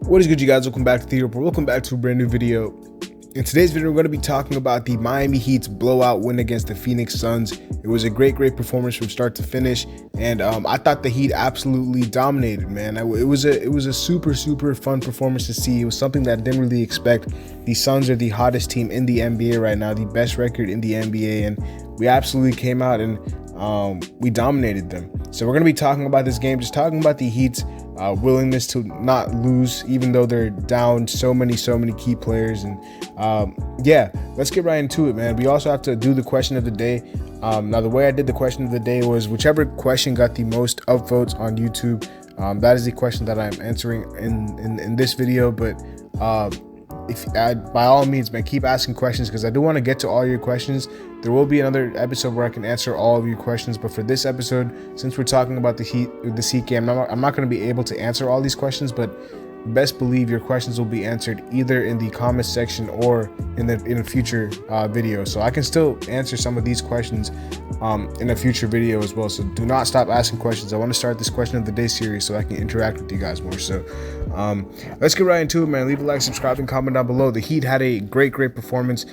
What is good, you guys? Welcome back to the Report. Welcome back to a brand new video. In today's video, we're going to be talking about the Miami Heat's blowout win against the Phoenix Suns. It was a great performance from start to finish, and I thought the Heat absolutely dominated, man. It was a super fun performance to see. It was something that I didn't really expect. The Suns are the hottest team in the NBA right now, the best record in the NBA, and we absolutely came out and we dominated them. So we're going to be talking about this game, just talking about the Heat's willingness to not lose, even though they're down so many key players. And yeah, let's get right into it, man. We also have to do the question of the day. Now, the way I did the question of the day was whichever question got the most upvotes on YouTube, that is the question that I'm answering in this video. But by all means, man, keep asking questions, because I do want to get to all your questions. There will be another episode where I can answer all of your questions, but for this episode, since we're talking about the Heat game, I'm not going to be able to answer all these questions, but best believe your questions will be answered either in the comments section or in a future video. So I can still answer some of these questions in a future video as well. So do not stop asking questions. I want to start this question of the day series so I can interact with you guys more. So let's get right into it, man. Leave a like, subscribe, and comment down below. The Heat had a great performance.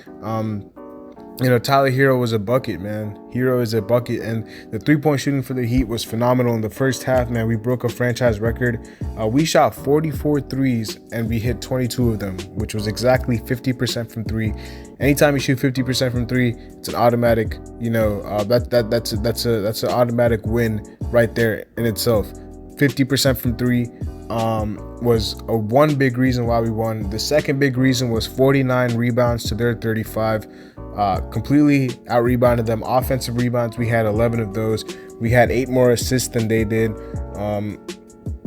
Tyler Herro was a bucket, man. Herro is a bucket, and the three-point shooting for the Heat was phenomenal in the first half, man. We broke a franchise record. We shot 44 threes, and we hit 22 of them, which was exactly 50% from three. Anytime you shoot 50% from three, it's an automatic, that's an automatic win right there in itself. 50% from three was one big reason why we won. The second big reason was 49 rebounds to their 35. Completely out-rebounded them. Offensive rebounds, we had 11 of those. We had 8 more assists than they did.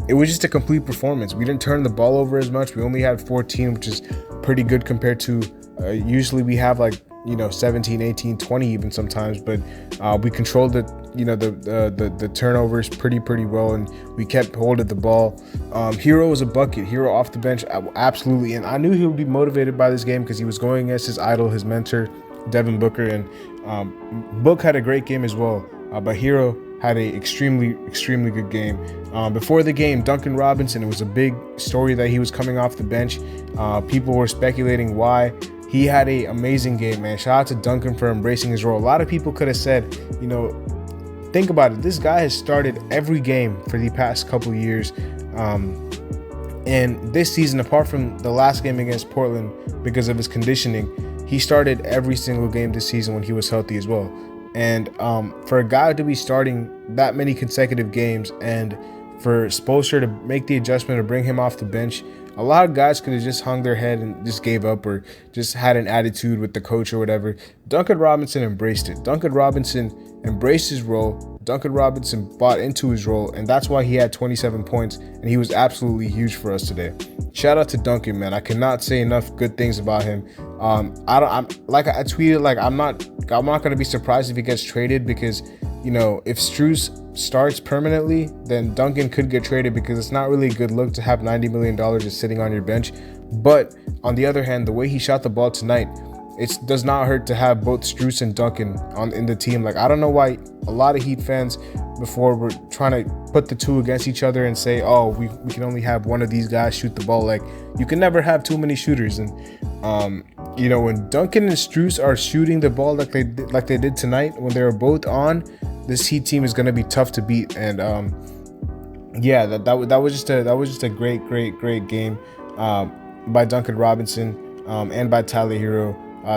It was just a complete performance. We didn't turn the ball over as much. We only had 14, which is pretty good compared to usually we have 17, 18, 20 even sometimes, but we controlled the turnovers pretty well, and we kept hold of the ball. Herro was a bucket. Herro off the bench, absolutely, and I knew he would be motivated by this game because he was going against his idol, his mentor, Devin Booker, and Book had a great game as well, but Herro had a extremely good game. Before the game, Duncan Robinson, it was a big story that he was coming off the bench. People were speculating why. He had an amazing game, man. Shout out to Duncan for embracing his role. A lot of people could have said, think about it. This guy has started every game for the past couple years. And this season, apart from the last game against Portland because of his conditioning, he started every single game this season when he was healthy as well. And for a guy to be starting that many consecutive games, and for Spoelstra to make the adjustment to bring him off the bench, a lot of guys could have just hung their head and just gave up, or just had an attitude with the coach or whatever. Duncan Robinson embraced it. Duncan Robinson embraced his role. Duncan Robinson bought into his role, and that's why he had 27 points, and he was absolutely huge for us today. Shout out to Duncan, man. I cannot say enough good things about him. I tweeted, I'm not going to be surprised if he gets traded, because if Strus starts permanently, then Duncan could get traded, because it's not really a good look to have $90 million just sitting on your bench. But on the other hand, the way he shot the ball tonight, it does not hurt to have both Strus and Duncan in the team. I don't know why a lot of Heat fans before were trying to put the two against each other and say, oh, we can only have one of these guys shoot the ball. You can never have too many shooters. And when Duncan and Strus are shooting the ball like they did tonight, when they were both on, this Heat team is going to be tough to beat. And yeah, that was just a great game by Duncan Robinson and by Tyler Herro.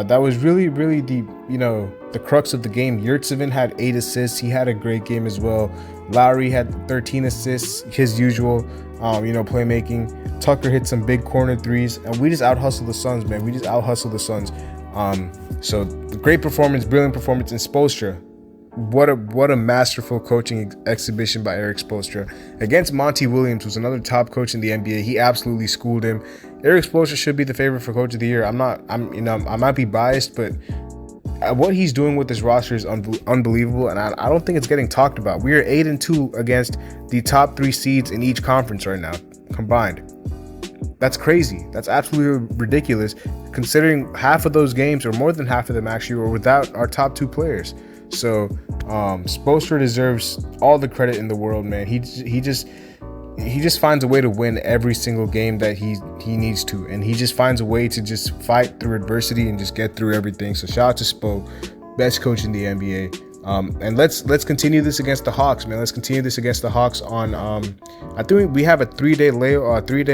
That was really the crux of the game. Yurtsevin had 8 assists. He had a great game as well. Lowry had 13 assists, his usual playmaking. Tucker hit some big corner threes, and we just out-hustled the Suns, man. We just out-hustled the Suns. So great performance, brilliant performance in Spoelstra. What a masterful coaching exhibition by Erik Spoelstra against Monty Williams, who's another top coach in the NBA. He absolutely schooled him. Erik Spoelstra should be the favorite for coach of the year. I might be biased, but what he's doing with this roster is unbelievable, and I don't think it's getting talked about. We are 8-2 against the top 3 seeds in each conference right now combined. That's crazy. That's absolutely ridiculous, considering half of those games, or more than half of them actually, were without our top 2 players. So Spoelstra deserves all the credit in the world, man. He just he just finds a way to win every single game that he needs to, and he just finds a way to just fight through adversity and just get through everything. So shout out to Spo, best coach in the NBA. And let's continue this against the Hawks, man. Let's continue this against the Hawks on. I think we have a 3-day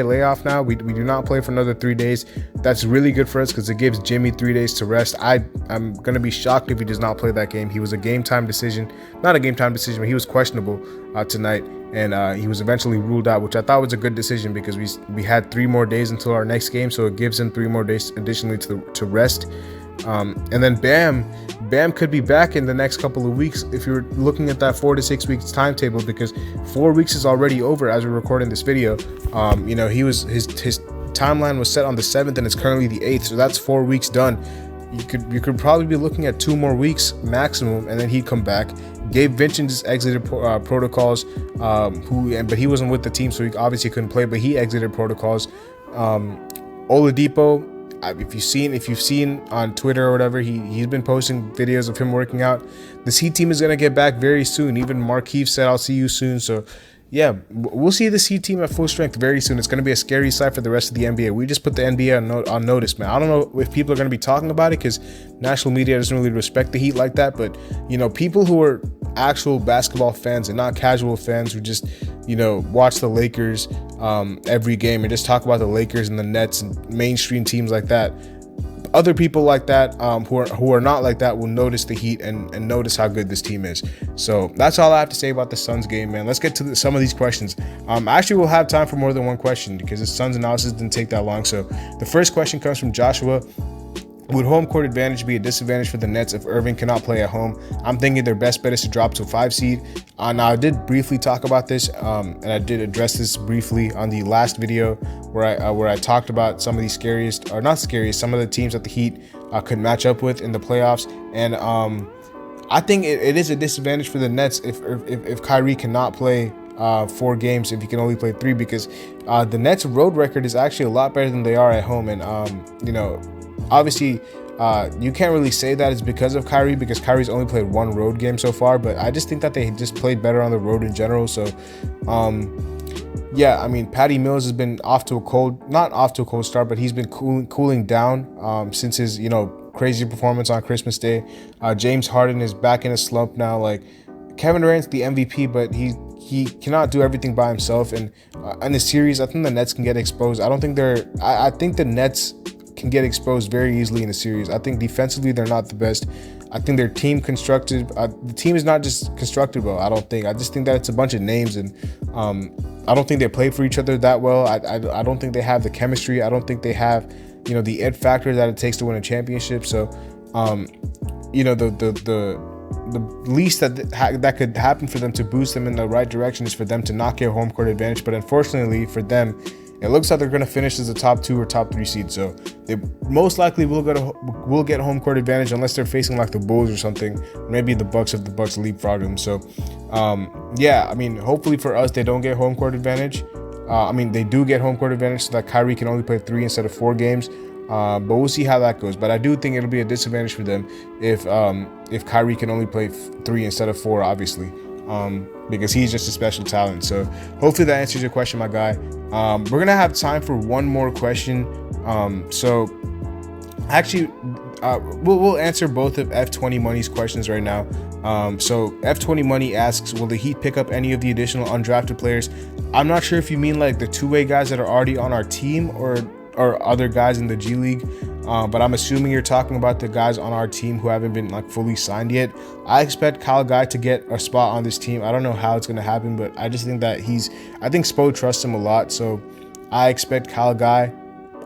layoff now. We do not play for another 3 days. That's really good for us because it gives Jimmy 3 days to rest. I'm gonna be shocked if he does not play that game. He was a game time decision, not a game time decision, but he was questionable tonight, and he was eventually ruled out, which I thought was a good decision because we had 3 more days until our next game, so it gives him 3 more days additionally to rest. And then Bam could be back in the next couple of weeks if you're looking at that 4 to 6 weeks timetable, because 4 weeks is already over as we're recording this video. You know, his timeline was set on the 7th and it's currently the 8th, so that's 4 weeks done. You could probably be looking at 2 more weeks maximum, and then he'd come back. Gabe Vincent just exited protocols, but he wasn't with the team, so he obviously couldn't play, but he exited protocols. Oladipo, if you've seen on Twitter or whatever, he's been posting videos of him working out. This Heat team is gonna get back very soon. Even Markieff said, "I'll see you soon." So yeah, we'll see this Heat team at full strength very soon. It's going to be a scary sight for the rest of the NBA. We just put the NBA on notice, man. I don't know if people are going to be talking about it because national media doesn't really respect the Heat like that. But, you know, people who are actual basketball fans and not casual fans who just, you know, watch the Lakers every game and just talk about the Lakers and the Nets and mainstream teams like that. Other people like that who are not like that will notice the Heat and notice how good this team is. So that's all I have to say about the Suns game, man. Let's get to some of these questions. Actually, we'll have time for more than one question because the Suns analysis didn't take that long. So the first question comes from Joshua. Would home court advantage be a disadvantage for the Nets if Irving cannot play at home? I'm thinking their best bet is to drop to a 5 seed. Now, I did briefly talk about this, and I did address this briefly on the last video where I talked about some of the scariest, or not scariest, some of the teams that the Heat could match up with in the playoffs. And I think it is a disadvantage for the Nets if Kyrie cannot play 4 games, if he can only play 3, because the Nets' road record is actually a lot better than they are at home. And you know, obviously, you can't really say that it's because of Kyrie, because Kyrie's only played 1 road game so far, but I just think that they just played better on the road in general. So, yeah, I mean, Patty Mills has been not off to a cold start, but he's been cooling down since his, you know, crazy performance on Christmas Day. James Harden is back in a slump now. Like, Kevin Durant's the MVP, but he cannot do everything by himself. And in the series, I think the Nets can get exposed. I think the Nets can get exposed very easily in a series. I think defensively they're not the best. I think their team constructed. The team is not just constructed well. I just think that it's a bunch of names, and I don't think they play for each other that well. I don't think they have the chemistry. I don't think they have, you know, the it factor that it takes to win a championship. So, you know, the least that could happen for them to boost them in the right direction is for them to not get home court advantage. But unfortunately for them, it looks like they're going to finish as a top 2 or top 3 seed. So they most likely will get home court advantage unless they're facing like the Bulls or something. Maybe the Bucks if the Bucks leapfrog them. So, yeah, I mean, hopefully for us, they don't get home court advantage. I mean, they do get home court advantage so that Kyrie can only play 3 instead of 4 games. But we'll see how that goes. But I do think it'll be a disadvantage for them if Kyrie can only play 3 instead of 4, obviously. Because he's just a special talent. So hopefully that answers your question, my guy. We're gonna have time for one more question. So actually, we'll answer both of F20 Money's questions right now. So F20 Money asks, will the Heat pick up any of the additional undrafted players? I'm not sure if you mean like the two-way guys that are already on our team or other guys in the G League. But I'm assuming you're talking about the guys on our team who haven't been like fully signed yet. I expect Kyle Guy to get a spot on this team. I don't know how it's going to happen, but I just think that I think Spo trusts him a lot. So I expect Kyle Guy.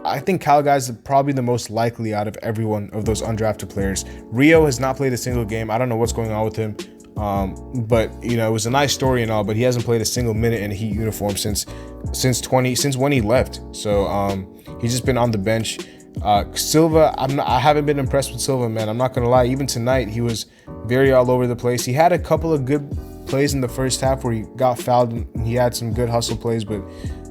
I think Kyle Guy is probably the most likely out of every one of those undrafted players. Rio has not played a single game. I don't know what's going on with him. But you know, it was a nice story and all, but he hasn't played a single minute in a Heat uniform since when he left. So he's just been on the bench. Silva, I haven't been impressed with Silva, man. I'm not gonna lie. Even tonight, he was very all over the place. He had a couple of good plays in the first half where he got fouled and he had some good hustle plays. But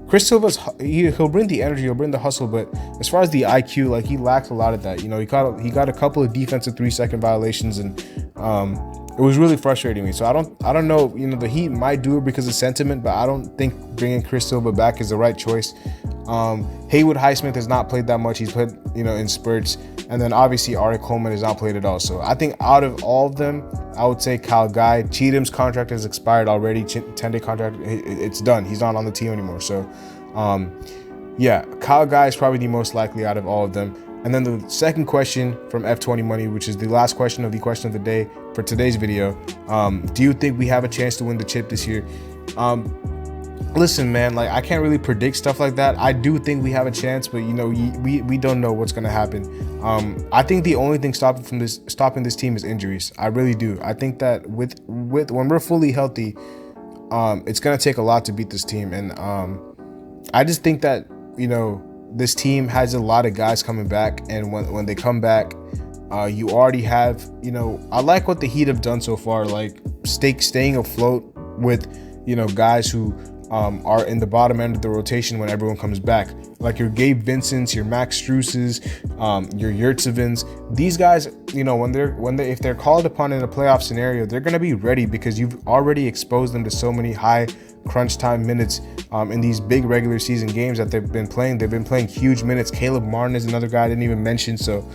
Chris Silva's he'll bring the energy, he'll bring the hustle. But as far as the IQ, like he lacks a lot of that. You know, he got a couple of defensive 3-second violations, and it was really frustrating me. So I don't know, you know, the Heat might do it because of sentiment, but I don't think bringing Chris Silva back is the right choice. Haywood Highsmith has not played that much. He's played, you know, in spurts. And then obviously Ari Coleman has not played at all. So I think out of all of them, I would say Kyle Guy. Cheatham's contract has expired already. 10-day contract, it's done. He's not on the team anymore. So yeah, Kyle Guy is probably the most likely out of all of them. And then the second question from F20 Money, which is the last question of the day for today's video. Do you think we have a chance to win the chip this year? Listen, man, like I can't really predict stuff like that. I do think we have a chance, but you know, we don't know what's gonna happen. I think the only thing stopping this team is injuries. I really do. I think that with when we're fully healthy, it's gonna take a lot to beat this team, and I just think that, you know, this team has a lot of guys coming back, and when they come back, you already have, you know, I like what the Heat have done so far, like staying afloat with, you know, guys who are in the bottom end of the rotation when everyone comes back, like your Gabe Vincents, your Max Struces, your Yurtsevins. These guys, you know, if they're called upon in a playoff scenario, they're gonna be ready because you've already exposed them to so many high crunch time minutes in these big regular season games that they've been playing. They've been playing huge minutes. Caleb Martin is another guy I didn't even mention. So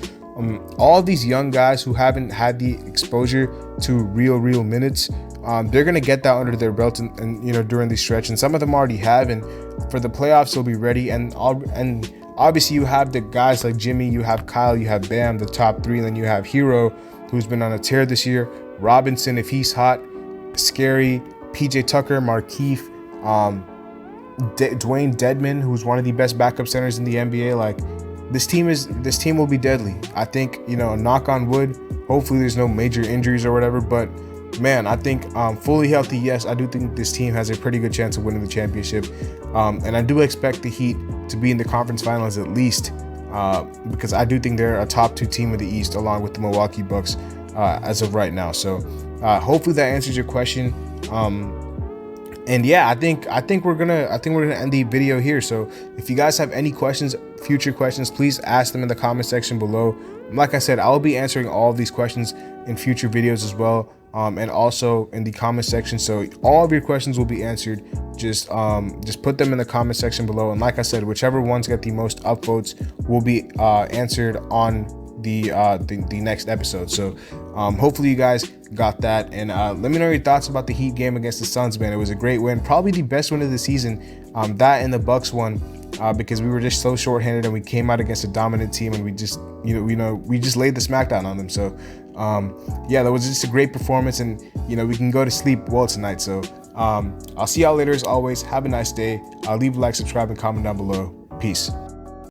all these young guys who haven't had the exposure to real minutes, they're gonna get that under their belt, and you know, during the stretch, and some of them already have, and for the playoffs they'll be ready. And obviously you have the guys like Jimmy, you have Kyle, you have Bam, the top three, and then you have Herro, who's been on a tear this year, Robinson if he's hot, Scary, PJ Tucker, Markieff, Dwayne Dedman, who's one of the best backup centers in the NBA. Like this team will be deadly. I think, you know, knock on wood, hopefully there's no major injuries or whatever, but man, I think fully healthy, yes, I do think this team has a pretty good chance of winning the championship. And I do expect the Heat to be in the conference finals at least, because I do think they're a top 2 team in the East along with the Milwaukee Bucks as of right now. So hopefully that answers your question. And yeah, I think we're gonna end the video here. So if you guys have any questions, future questions, please ask them in the comment section below. Like I said, I will be answering all of these questions in future videos as well, and also in the comment section. So all of your questions will be answered. Just put them in the comment section below, and like I said, whichever ones get the most upvotes will be answered on the next episode. So hopefully you guys got that, and let me know your thoughts about the Heat game against the Suns, man. It was a great win, probably the best win of the season. That and the Bucks one, because we were just so shorthanded and we came out against a dominant team, and we just laid the smackdown on them. So yeah, that was just a great performance, and you know, we can go to sleep well tonight. So I'll see y'all later. As always, have a nice day. Leave a like, subscribe, and comment down below. Peace.